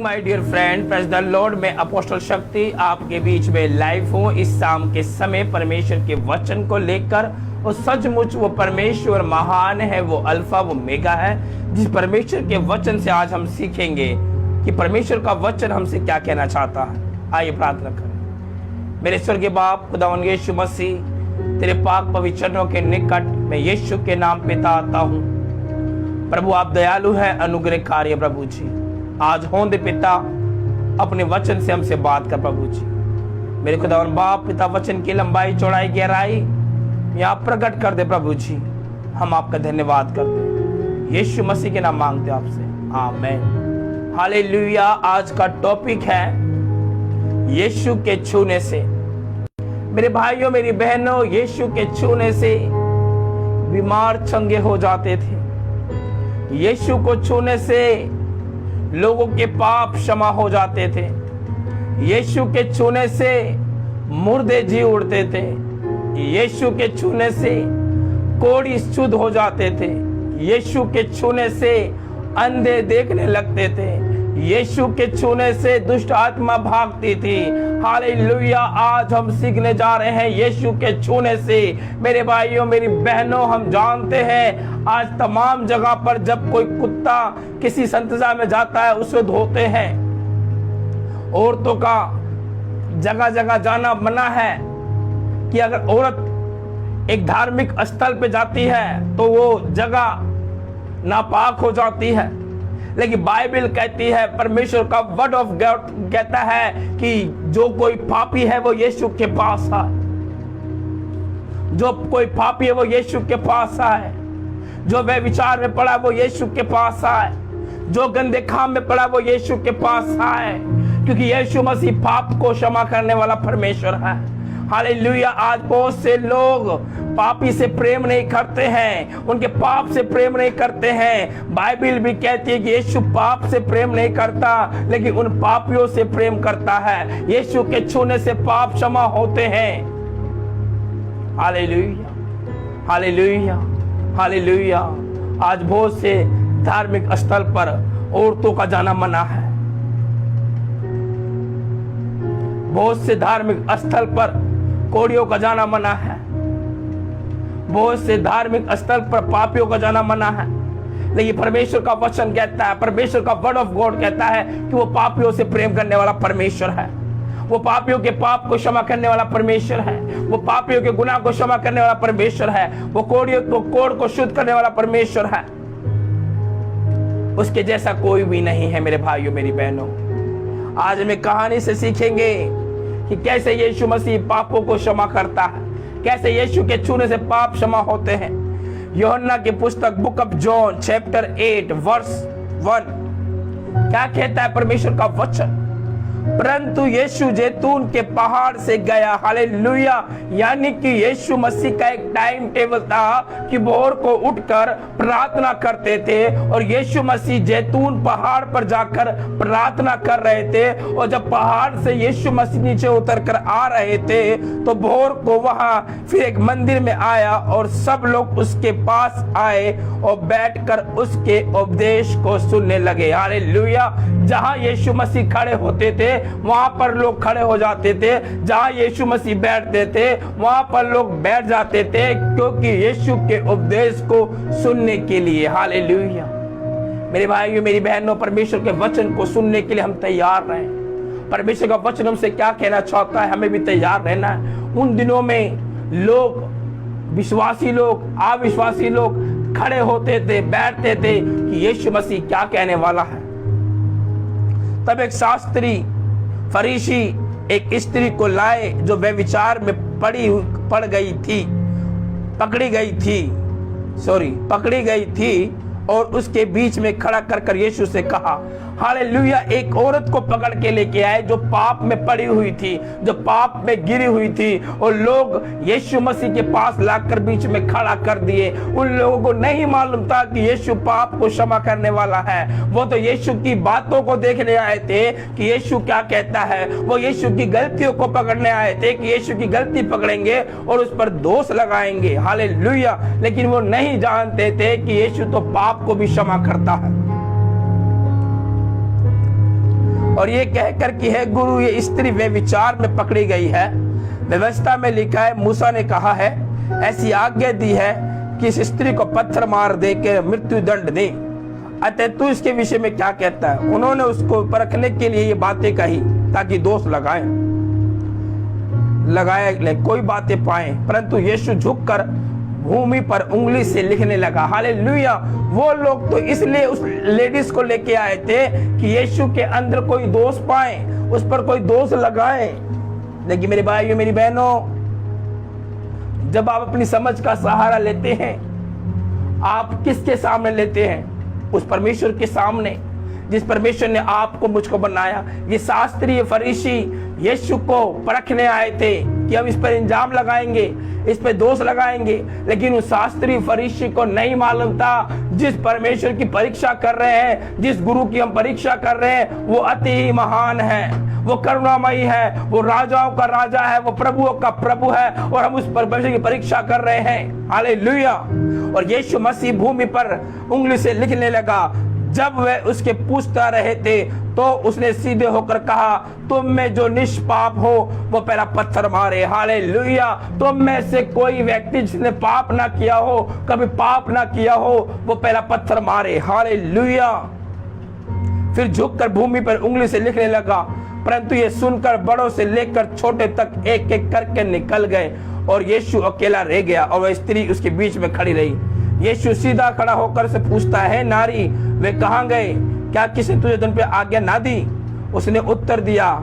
My dear friend, praise the Lord. मैं apostle Shakti आपके बीच में लाइव हूँ इस शाम के समय परमेश्वर के वचन को लेकर। और सचमुच वो परमेश्वर महान है, वो अल्फा वो मेगा है। जिस परमेश्वर के वचन से आज हम सीखेंगे कि परमेश्वर का वचन हमसे क्या कहना चाहता है। आइए प्रार्थना करें। मेरे स्वर्गीय बाप खुदावंद यीशु मसीह, तेरे पाक पवित्र चरणों के निकट मैं यीशु के नाम पिता आता हूँ। प्रभु आप दयालु है, अनुग्रहकारी है। प्रभु जी आज हों दे पिता, अपने वचन से हमसे बात कर प्रभु जी। मेरे खुदावंद बाप पिता, वचन की लंबाई चौड़ाई गहराई यहाँ प्रकट कर दे प्रभु जी। हम आपका धन्यवाद करते, यीशु मसीह के नाम मांगते आपसे, आमीन। हालेलुया। आज का टॉपिक है यीशु के छूने से। मेरे भाइयों मेरी बहनों, यीशु के छूने से बीमार चंगे हो जाते थे। यीशु को छूने से लोगों के पाप क्षमा हो जाते थे। यीशु के छूने से मुर्दे जी उड़ते थे। यीशु के छूने से कोढ़ी शुद्ध हो जाते थे। यीशु के छूने से अंधे देखने लगते थे। यीशु के छूने से दुष्ट आत्मा भागती थी। हालेलुया। आज हम सीखने जा रहे हैं यीशु के छूने से। मेरे भाइयों मेरी बहनों, हम जानते हैं आज तमाम जगह पर जब कोई कुत्ता किसी संतजा में जाता है उसे धोते हैं। औरतों का जगह जगह जाना मना है कि अगर औरत एक धार्मिक स्थल पे जाती है तो वो जगह नापाक हो जाती है। लेकिन बाइबल कहती है, परमेश्वर का वर्ड ऑफ गॉड कहता है कि जो कोई पापी है वो यीशु के पास आए। जो कोई पापी है वो यीशु के पास आए। जो व्यभिचार में पड़ा वो यीशु के पास आए। जो गंदे काम में पड़ा वो यीशु के पास आए, क्योंकि यीशु मसीह पाप को क्षमा करने वाला परमेश्वर है। हालेलुया। आज बहुत से लोग पापी से प्रेम नहीं करते हैं, उनके पाप से प्रेम नहीं करते हैं। बाइबल भी कहती है कि यीशु पाप से प्रेम नहीं करता, लेकिन उन पापियों से प्रेम करता है। यीशु के छूने से पाप क्षमा होते हैं। Hallelujah, hallelujah, hallelujah. आज बहुत से धार्मिक स्थल पर औरतों का जाना मना है। बहुत से धार्मिक स्थल पर कोढ़ियों का जाना मना है। बहुत से धार्मिक स्थल पर पापियों का जाना मना है। लेकिन परमेश्वर का वचन कहता है, परमेश्वर का वर्ड ऑफ गॉड कहता है कि वो पापियों से प्रेम करने वाला परमेश्वर है। वो पापियों के पाप को क्षमा करने वाला परमेश्वर है। वो पापियों के गुनाह को क्षमा करने वाला परमेश्वर है। वो कोढ़ को शुद्ध करने वाला परमेश्वर है। उसके जैसा कोई भी नहीं है। मेरे भाइयों मेरी बहनों, आज हम कहानी से सीखेंगे कि कैसे यीशु मसीह पापों को क्षमा करता है, कैसे यीशु के छूने से पाप क्षमा होते हैं। यूहन्ना की पुस्तक book of John chapter 8 verse 1 क्या कहता है परमेश्वर का वचन? परंतु यीशु जैतून के पहाड़ से गया। हालेलुया। यानी कि यीशु मसीह का एक टाइम टेबल था कि भोर को उठकर प्रार्थना करते थे। और यीशु मसीह जैतून पहाड़ पर जाकर प्रार्थना कर रहे थे। और जब पहाड़ से यीशु मसीह नीचे उतर कर आ रहे थे तो भोर को वहां फिर एक मंदिर में आया और सब लोग उसके पास आए और बैठकर उसके उपदेश को सुनने लगे। हालेलुया। जहां यीशु मसीह खड़े होते थे वहां पर लोग खड़े हो जाते थे। जहां यीशु मसीह बैठते थे वहां पर लोग बैठ जाते थे, क्योंकि यीशु के उपदेश को सुनने के लिए। हालेलुया। मेरे भाइयों मेरी बहनों, परमेश्वर के वचन को सुनने के लिए हम तैयार रहें। परमेश्वर का वचन हमसे क्या कहना चाहता है, हमें भी तैयार रहना है। उन दिनों में लोग, विश्वासी लोग, अविश्वासी लोग खड़े होते थे, बैठते थे कि यीशु मसीह क्या कहने वाला है। तब एक शास्त्री फरीसी एक स्त्री को लाए जो व्यभिचार में पकड़ी गई थी और उसके बीच में खड़ा कर यीशु से कहा। हालेलुया। एक औरत को पकड़ के लेके आए जो पाप में पड़ी हुई थी, जो पाप में गिरी हुई थी, और लोग यीशु मसीह के पास लाकर बीच में खड़ा कर दिए। उन लोगों को नहीं मालूम था कि यीशु पाप को क्षमा करने वाला है। वो तो यीशु की बातों को देखने आए थे कि यीशु क्या कहता है। वो यीशु की गलतियों को पकड़ने आए थे कि यीशु की गलती पकड़ेंगे और उस पर दोष लगाएंगे। हालेलुया। लेकिन वो नहीं जानते थे कि यीशु तो पाप को भी क्षमा करता है। और ये कहकर कि है गुरु, ये स्त्री व्यभिचार में पकड़ी गई है। व्यवस्था में लिखा है, मूसा ने कहा है, ऐसी आज्ञा दी है कि इस स्त्री को पत्थर मार दे के मृत्यु दंड दे। अतः तू इसके विषय में क्या कहता है? उन्होंने उसको परखने के लिए ये बातें कही ताकि दोष लगाए कोई बातें पाए। परंतु यीशु झुककर भूमि पर उंगली से लिखने लगा। हालेलुया। वो लोग तो इसलिए उस लेडीज को लेके आए थे कि यीशु के अंदर कोई दोष पाए, उस पर कोई दोष लगाए। लेकिन मेरे भाइयों, मेरी बहनों, जब आप अपनी समझ का सहारा लेते हैं, आप किसके सामने लेते हैं? उस परमेश्वर के सामने, जिस परमेश्वर ने आपको मुझको बनाया। ये शास्त्री फरीसी यीशु को परखने आए थे कि हम इस पर इल्जाम लगाएंगे, इस पर दोष लगाएंगे। लेकिन उस शास्त्री फरीसी को नहीं मालूम था, जिस परमेश्वर की परीक्षा कर रहे हैं, जिस गुरु की हम परीक्षा कर रहे हैं, वो अति ही महान है, वो करुणामयी है, वो राजाओं का राजा है, वो प्रभुओं का प्रभु है, और हम उस परमेश्वर की परीक्षा कर रहे हैं। हालेलुया। और यीशु मसीह भूमि पर उंगली से लिखने लगा। जब वे उसके पूछता रहे थे तो उसने सीधे होकर कहा, तुम में जो निष्पाप हो वो पहला पत्थर मारे। हालेलुया। तुम में से कोई व्यक्ति जिसने पाप ना किया हो, कभी पाप ना किया हो, वो पहला पत्थर मारे। हालेलुया। फिर झुककर भूमि पर उंगली से लिखने लगा। परंतु ये सुनकर बड़ों से लेकर छोटे तक एक एक करके निकल गए और यीशु अकेला रह गया और वह स्त्री उसके बीच में खड़ी रही। यीशु सीधा खड़ा होकर से पूछता है, नारी, वे कहाँ गए? क्या किसी ने तुझे उन पे आज्ञा ना दी? उसने उत्तर दिया,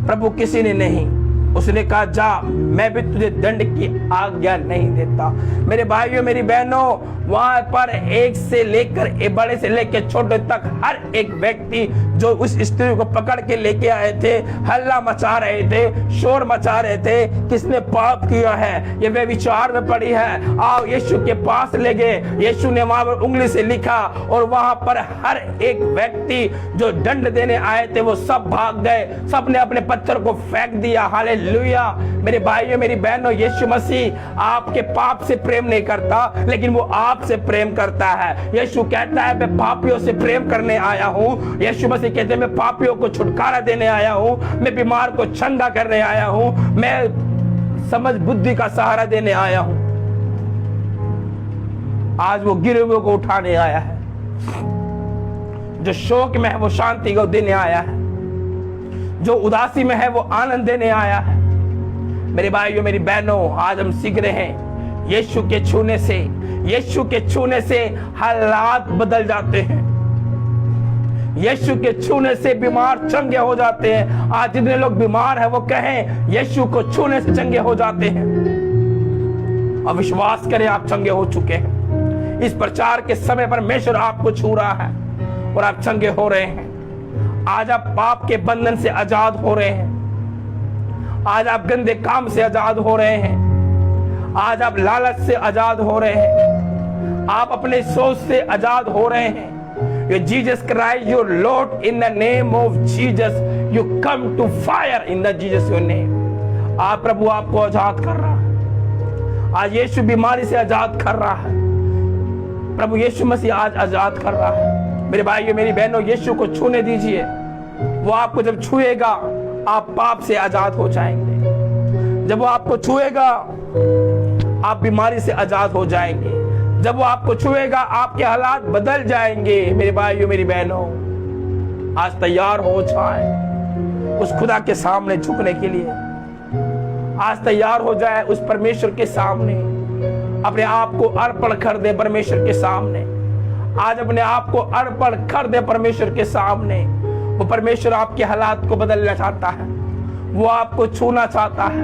प्रभु, किसी ने नहीं। उसने कहा, जा, मैं भी तुझे दंड की आज्ञा नहीं देता। मेरे भाइयों, मेरी बहनों, वहां पर एक से लेकर बड़े से लेकर छोटे तक हर एक व्यक्ति जो उस स्त्री को पकड़ के लेके आए थे, हल्ला मचा रहे थे, शोर मचा रहे थे, किसने पाप किया है, ये व्यभिचार में पड़ी है, आओ यीशु के पास ले गए। यीशु ने वहां पर उंगली से लिखा और वहां पर हर एक व्यक्ति जो दंड देने आए थे वो सब भाग गए, सबने अपने पत्थर को फेंक दिया। हालेलुया। मेरे भाइयों, मेरी बहनों, यीशु मसीह आपके पाप से प्रेम नहीं करता, लेकिन वो आप से प्रेम करता है। यीशु कहता है, मैं पापियों से प्रेम करने आया हूं। यीशु मसीह कहते हैं, मैं पापियों को छुटकारा देने आया हूं, मैं बीमार को चंगा करने आया हूं, मैं समझ बुद्धि का सहारा देने आया हूं। आज वो गिरे हुए को उठाने आया है, जो शोक में है वो शांति को देने आया है, जो उदासी में है वो आनंद देने आया है। मेरे भाइयों, मेरी बहनों, आज हम सीख रहे हैं यीशु के छूने से, यीशु के छूने से हालात बदल जाते हैं। यीशु के छूने से बीमार चंगे हो जाते हैं। आज जितने लोग बीमार हैं वो कहें यीशु को छूने से चंगे हो जाते हैं। और विश्वास करें, आप चंगे हो चुके हैं। इस प्रचार के समय परमेश्वर आपको छू रहा है और आप चंगे हो रहे हैं। आज आप पाप के बंधन से आजाद हो रहे हैं। आज आप गंदे काम से आजाद हो रहे हैं। आज आप लालच से आजाद हो रहे हैं। आप अपने सोच से आजाद हो रहे हैं। You Jesus Christ, your Lord, in the name of Jesus, you come to fire in the Jesus your name. आज प्रभु आपको आजाद कर रहा है। आज यीशु बीमारी से आजाद कर रहा है। प्रभु यीशु मसीह आज आजाद कर रहा है। मेरे भाइयों, मेरी बहनों, यीशु को छूने दीजिए। वो आपको जब छुएगा, आप पाप से आजाद हो जाएंगे। जब वो आपको छुएगा, आप बीमारी से आजाद हो जाएंगे। जब वो आपको छुएगा, आपके हालात बदल जाएंगे। मेरे भाइयों, मेरी बहनों, आज तैयार हो जाए उस खुदा के सामने झुकने के लिए। आज तैयार हो जाए उस परमेश्वर के सामने, अपने आप को अर्पण कर दे परमेश्वर के सामने। आज अपने आप को अर्पण कर दे परमेश्वर के सामने। वो परमेश्वर आपके हालात को बदलना चाहता है, वो आपको छूना चाहता है।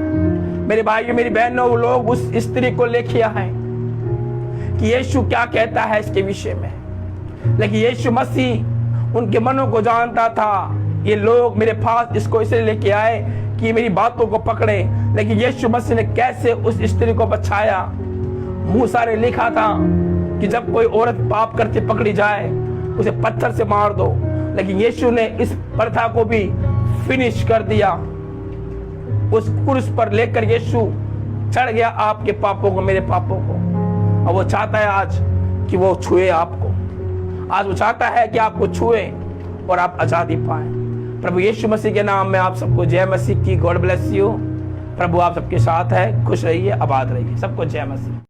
मेरे भाइयों, मेरी बहनों, वो लोग उस स्त्री को लेके आए कि यीशु क्या कहता है इसके विषय में। लेकिन यीशु मसीह उनके मनों को जानता था। ये लोग मेरे पास इसको इसलिए लेके आए कि मेरी बातों को पकड़े। लेकिन यीशु मसीह ने कैसे उस स्त्री को बचाया। मूसा ने लिखा था कि जब कोई औरत पाप करते पकड़ी जाए, उसे पत्थर से मार दो। लेकिन यीशु ने इस प्रथा को भी फिनिश कर दिया। उस क्रूस पर लेकर यीशु चढ़ गया आपके पापों को, मेरे पापों को। और वो चाहता है आज कि वो छुए आपको। आज वो चाहता है कि आपको छुए और आप आजादी पाए। प्रभु यीशु मसीह के नाम में आप सबको जय मसीह की। God bless you. प्रभु आप सबके साथ है। खुश रहिए, आबाद रहिए। सबको जय मसीह।